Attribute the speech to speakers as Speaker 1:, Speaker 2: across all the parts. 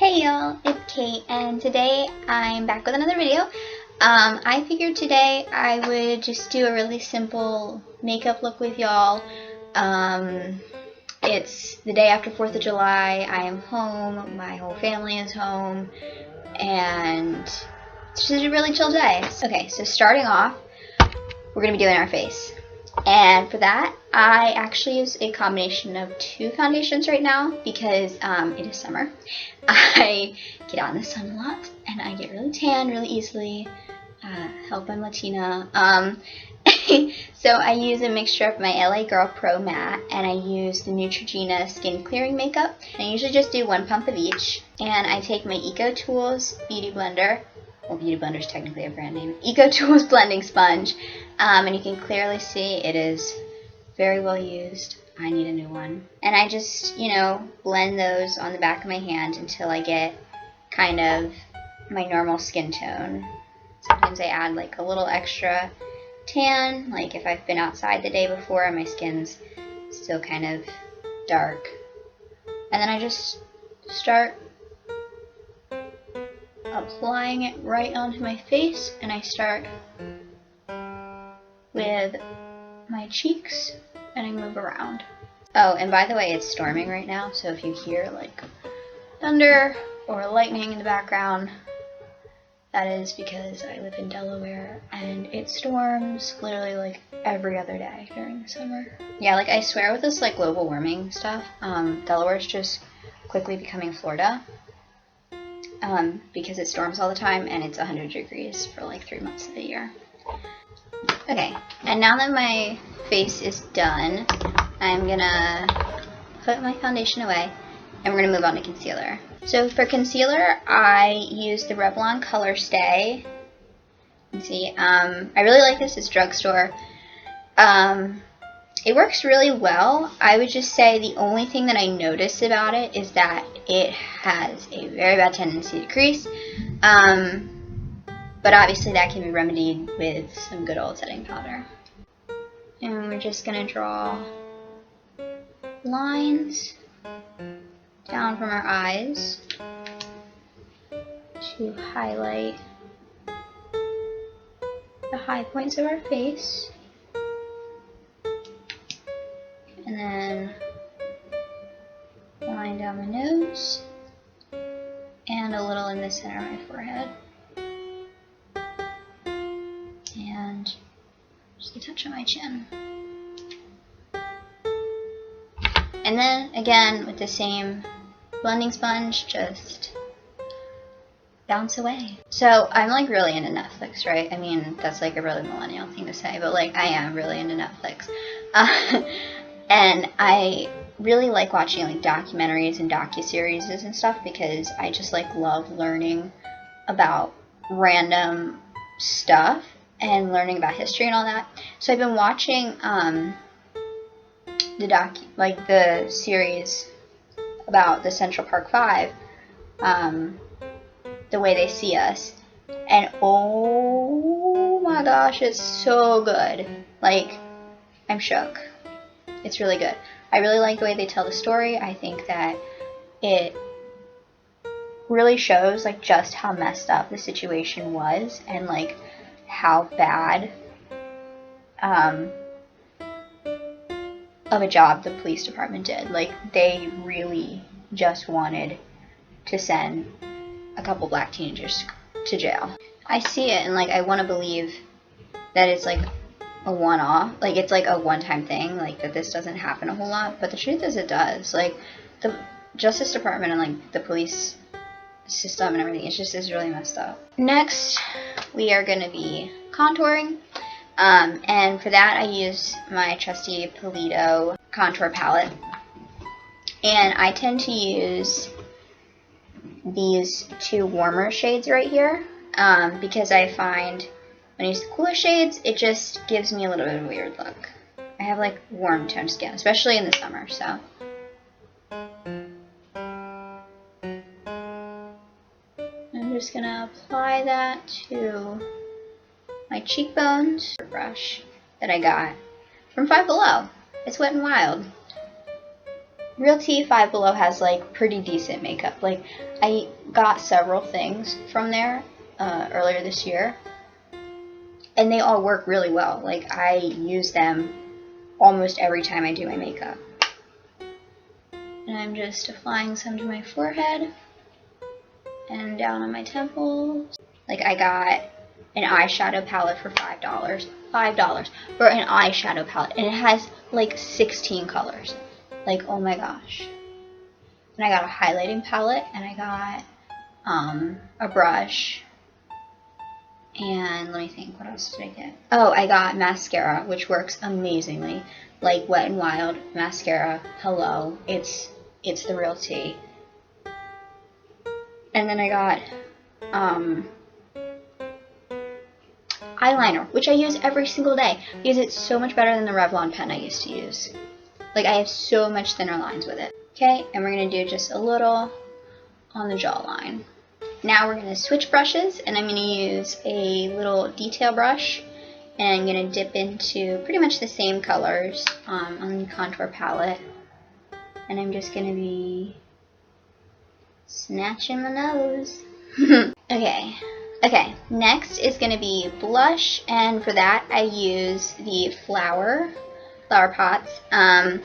Speaker 1: Hey y'all, it's Kate, and today I'm back with another video. I figured today I would just do a really simple makeup look with y'all. It's the day after 4th of July, I am home, my whole family is home, and it's just a really chill day. Okay, so starting off, we're going to be doing our face. And for that, I actually use a combination of two foundations right now because it is summer. I get out in the sun a lot and I get really tan really easily. Help, I'm Latina. So I use a mixture of my LA Girl Pro Matte and I use the Neutrogena Skin Clearing Makeup. I usually just do 1 pump of each. And I take my EcoTools Beauty Blender. Well, Beauty Blender is technically a brand name. EcoTools Blending Sponge. And you can clearly see it is very well used. I need a new one. And I just, blend those on the back of my hand until I get kind of my normal skin tone. Sometimes I add like a little extra tan, like if I've been outside the day before and my skin's still kind of dark. And then I just start applying it right onto my face, and I start with my cheeks and I move around. Oh, and by the way, it's storming right now, so if you hear like thunder or lightning in the background, that is because I live in Delaware and it storms literally like every other day during the summer. Yeah, like I swear with this like global warming stuff, Delaware's just quickly becoming Florida. Because it storms all the time and it's 100 degrees for like 3 months of the year. Okay, and now that my face is done, I'm gonna put my foundation away and we're gonna move on to concealer. So for concealer, I use the Revlon Color Stay. You can see, I really like this. It's drugstore. It works really well. I would just say the only thing that I notice about it is that it has a very bad tendency to crease. But obviously that can be remedied with some good old setting powder. And we're just going to draw lines down from our eyes to highlight the high points of our face. And then line down my nose and a little in the center of my forehead. And just a touch on my chin. And then again with the same blending sponge, just bounce away. So I'm like really into Netflix, right? I mean, that's like a really millennial thing to say, but like I am really into Netflix. And I really like watching like documentaries and docuseries and stuff because I just like love learning about random stuff and learning about history and all that. So I've been watching the series about the Central Park 5, The Way They See Us, and oh my gosh, it's so good. Like, I'm shook. It's really good. I really like the way they tell the story. I think that it really shows like just how messed up the situation was and like how bad of a job the police department did. Like they really just wanted to send a couple black teenagers to jail. I see it and like I want to believe that it's like a one-off, like it's like a one-time thing, like that this doesn't happen a whole lot, but the truth is it does. Like the Justice Department and like the police system and everything, it just is really messed up. Next, we are going to be contouring, and for that I use my trusty Polito contour palette, and I tend to use these two warmer shades right here, because I find when I use the cooler shades, it just gives me a little bit of a weird look. I have like warm toned skin, especially in the summer, so. I'm just gonna apply that to my cheekbones. Brush that I got from Five Below. It's Wet n Wild. Real Tea Five Below has like pretty decent makeup. Like I got several things from there earlier this year, and they all work really well. Like I use them almost every time I do my makeup. And I'm just applying some to my forehead and down on my temples. Like I got an eyeshadow palette for $5. $5 for an eyeshadow palette, and it has like 16 colors. Like, oh my gosh. And I got a highlighting palette, and I got a brush. And let me think, what else did I get? Oh, I got mascara, which works amazingly. Like Wet n Wild mascara. Hello, it's the real tea. And then I got eyeliner, which I use every single day because it's so much better than the Revlon pen I used to use. Like I have so much thinner lines with it. Okay, and we're gonna do just a little on the jawline. Now we're gonna switch brushes, and I'm gonna use a little detail brush, and I'm gonna dip into pretty much the same colors on the contour palette, and I'm just gonna be snatching my nose. Okay, next is gonna be blush, and for that I use the Flower Pots. I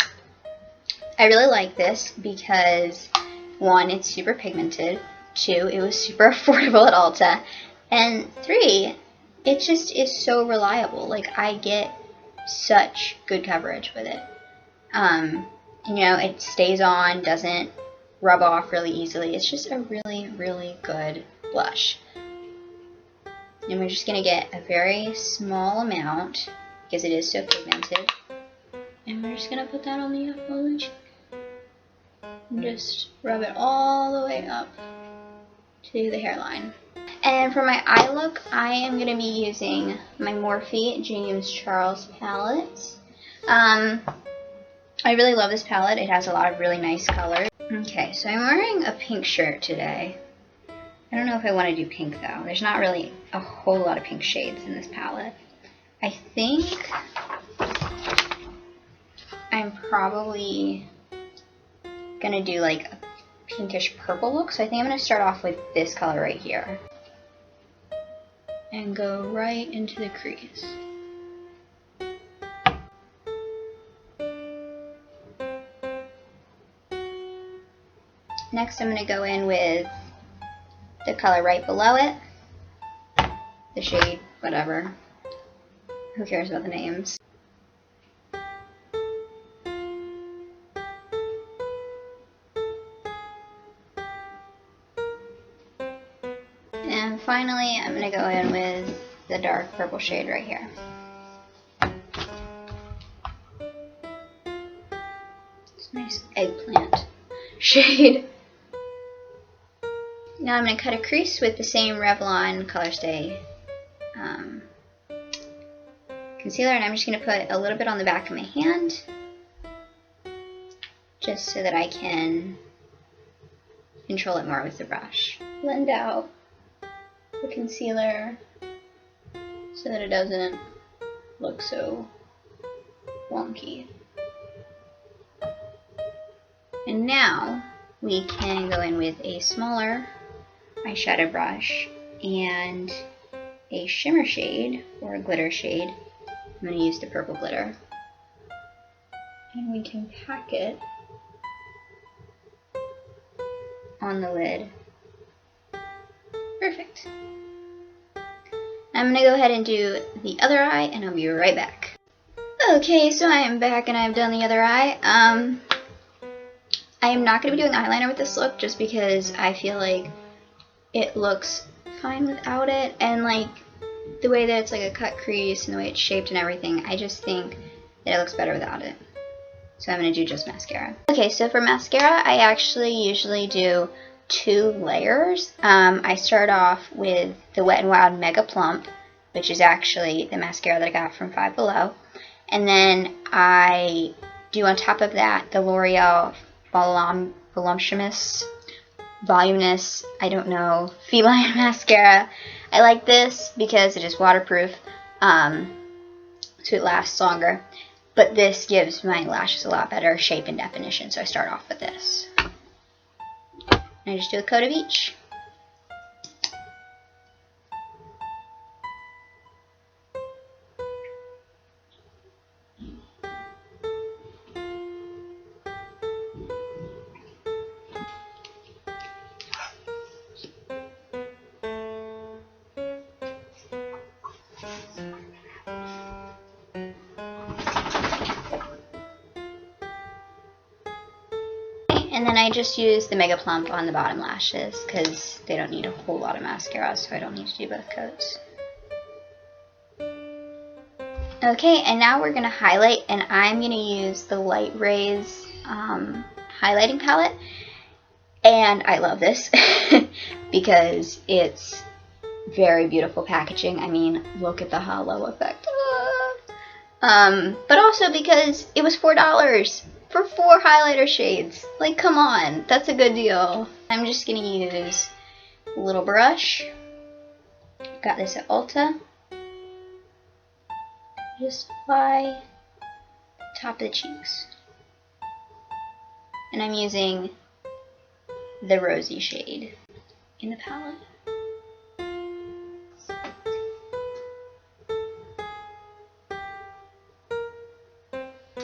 Speaker 1: really like this because 1, it's super pigmented, 2, it was super affordable at Ulta, and 3, it just is so reliable. Like I get such good coverage with it. You know, it stays on, doesn't rub off really easily. It's just a really, really good blush. And we're just going to get a very small amount because it is so pigmented. And we're just going to put that on the cheek. And just rub it all the way up to the hairline. And for my eye look, I am going to be using my Morphe James Charles palette. I really love this palette. It has a lot of really nice colors. Okay, so I'm wearing a pink shirt today. I don't know if I want to do pink though. There's not really a whole lot of pink shades in this palette. I think I'm probably gonna do like a pinkish purple look. So I think I'm gonna start off with this color right here and go right into the crease. Next I'm gonna go in with the color right below it, the shade, whatever, who cares about the names. And finally, I'm going to go in with the dark purple shade right here. It's a nice eggplant shade. Now I'm going to cut a crease with the same Revlon Color Stay concealer, and I'm just going to put a little bit on the back of my hand just so that I can control it more with the brush. Blend out the concealer so that it doesn't look so wonky. And now we can go in with a smaller eyeshadow brush and a shimmer shade or a glitter shade. I'm going to use the purple glitter. And we can pack it on the lid. Perfect. I'm going to go ahead and do the other eye, and I'll be right back. Okay, so I am back and I've done the other eye. I am not going to be doing eyeliner with this look just because I feel like it looks fine without it, and like the way that it's like a cut crease and the way it's shaped and everything, I just think that it looks better without it. So I'm going to do just mascara. Okay, so for mascara, I actually usually do 2 layers. I start off with the Wet n Wild Mega Plump, which is actually the mascara that I got from Five Below. And then I do on top of that the L'Oreal Voluminous, I don't know, Feline mascara. I like this because it is waterproof, so it lasts longer. but this gives my lashes a lot better shape and definition, so I start off with this. And I just do a coat of each. And then I just use the Mega Plump on the bottom lashes because they don't need a whole lot of mascara, so I don't need to do both coats. Okay, and now we're going to highlight, and I'm going to use the Light Rays highlighting palette. And I love this because it's very beautiful packaging. I mean, look at the halo effect. But also because it was $4 for 4 highlighter shades. Like, come on, that's a good deal. I'm just gonna use a little brush. Got this at Ulta. Just apply top of the cheeks. And I'm using the rosy shade in the palette.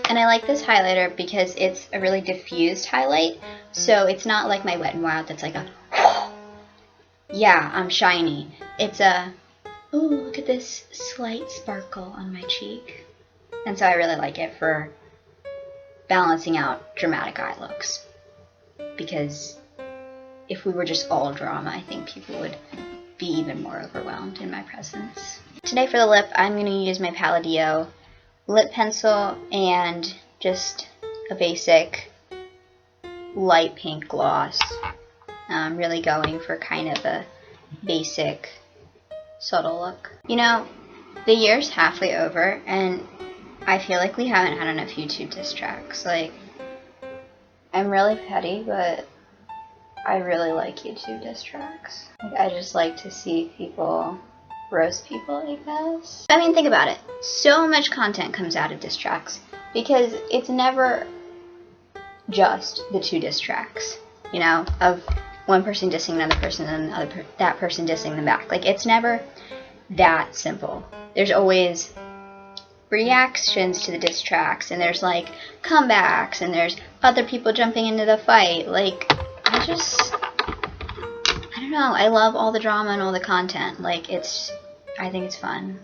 Speaker 1: And I like this highlighter because it's a really diffused highlight, so it's not like my Wet n Wild that's like a, yeah, I'm shiny. It's a, oh, look at this slight sparkle on my cheek. And so I really like it for balancing out dramatic eye looks. Because if we were just all drama, I think people would be even more overwhelmed in my presence. Today for the lip, I'm going to use my Palladio lip pencil and just a basic light pink gloss. I'm really going for kind of a basic, subtle look. You know, the year's halfway over, and I feel like we haven't had enough YouTube diss tracks. Like, I'm really petty, but I really like YouTube diss tracks. Like, I just like to see people roast people, I guess. I mean, think about it. So much content comes out of diss tracks because it's never just the 2 diss tracks, you know, of one person dissing another person and that person dissing them back. Like, it's never that simple. There's always reactions to the diss tracks, and there's like comebacks, and there's other people jumping into the fight. Like, I don't know, I love all the drama and all the content. Like, I think it's fun.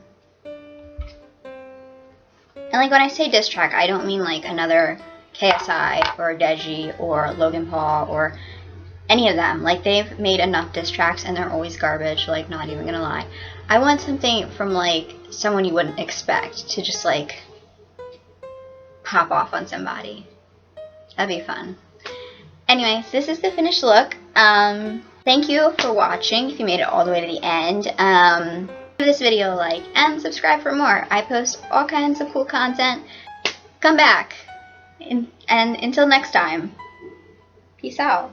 Speaker 1: And like, when I say diss track, I don't mean like another KSI or Deji or Logan Paul or any of them. Like, they've made enough diss tracks and they're always garbage, like, not even gonna lie. I want something from like someone you wouldn't expect to just like pop off on somebody. That'd be fun. Anyways, this is the finished look. Thank you for watching if you made it all the way to the end. Give this video a like and subscribe for more. I post all kinds of cool content. Come back. And until next time, peace out.